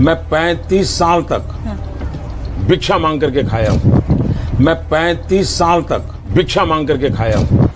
मैं 35 साल तक भिक्षा मांग करके खाया हूं। मैं 35 साल तक भिक्षा मांग करके खाया हूं।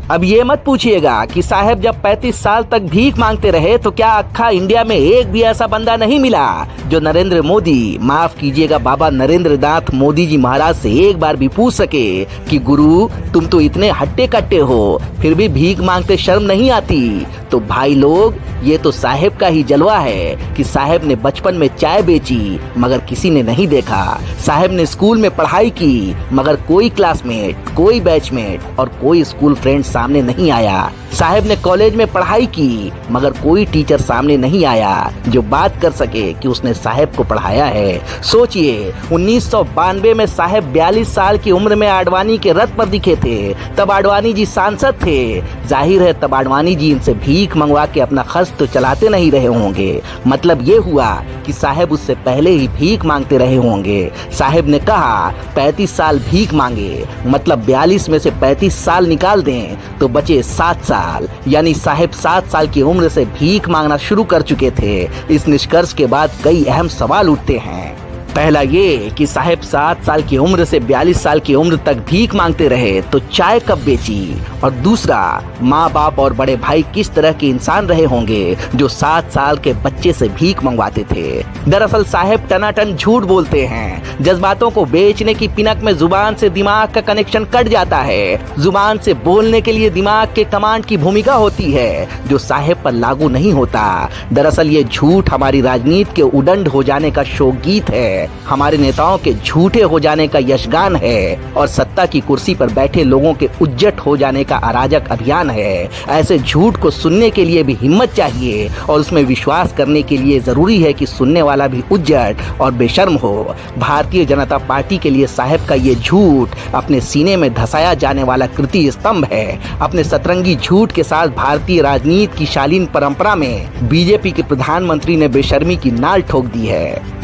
अब ये मत पूछिएगा कि साहब जब 35 साल तक भीख मांगते रहे तो क्या अक्खा इंडिया में एक भी ऐसा बंदा नहीं मिला जो नरेंद्र मोदी, माफ कीजिएगा बाबा नरेंद्र नाथ मोदी जी महाराज से एक बार भी पूछ सके कि गुरु तुम तो इतने हट्टे कट्टे हो फिर भी भीख मांगते शर्म नहीं आती। तो भाई लोग ये तो साहेब का ही जलवा है कि साहेब ने बचपन में चाय बेची मगर किसी ने नहीं देखा। साहेब ने स्कूल में पढ़ाई की मगर कोई क्लासमेट, कोई बैचमेट और कोई स्कूल फ्रेंड सामने नहीं आया। साहेब ने कॉलेज में पढ़ाई की मगर कोई टीचर सामने नहीं आया जो बात कर सके कि उसने साहेब को पढ़ाया है। सोचिए 1992 में साहेब 42 साल की उम्र में आडवाणी के रथ पर दिखे थे। तब आडवाणी जी सांसद थे। जाहिर है तब आडवाणी जी इनसे भीख मंगवा के अपना खर्च तो चलाते नहीं रहे होंगे। मतलब ये हुआ कि साहेब उससे पहले ही भीख मांगते रहे होंगे। साहेब ने कहा 35 साल भीख मांगे, मतलब 42 में से 35 साल निकाल दें तो बचे 7 साल, यानी साहेब 7 साल की उम्र से भीख मांगना शुरू कर चुके थे। इस निष्कर्ष के बाद कई अहम सवाल उठते हैं। पहला ये कि साहेब 7 साल की उम्र से 42 साल की उम्र तक भीख मांगते रहे तो चाय कब बेची, और दूसरा माँ बाप और बड़े भाई किस तरह के इंसान रहे होंगे जो 7 साल के बच्चे से भीख मंगवाते थे। दरअसल साहेब टनाटन झूठ बोलते हैं। जज्बातों को बेचने की पिनक में जुबान से दिमाग का कनेक्शन कट जाता है। जुबान से बोलने के लिए दिमाग के कमांड की भूमिका होती है जो साहेब पर लागू नहीं होता। दरअसल ये झूठ हमारी राजनीति के उदंड हो जाने का शोकगीत है, हमारे नेताओं के झूठे हो जाने का यशगान है और सत्ता की कुर्सी पर बैठे लोगों के उज्जट हो जाने का अराजक अभियान है। ऐसे झूठ को सुनने के लिए भी हिम्मत चाहिए और उसमें विश्वास करने के लिए जरूरी है कि सुनने वाला भी उज्जट और बेशर्म हो। भारतीय जनता पार्टी के लिए साहेब का ये झूठ अपने सीने में धसाया जाने वाला कृति स्तंभ है। अपने सतरंगी झूठ के साथ भारतीय राजनीति की शालीन परंपरा में बीजेपी के प्रधानमंत्री ने बेशर्मी की नाल ठोक दी है।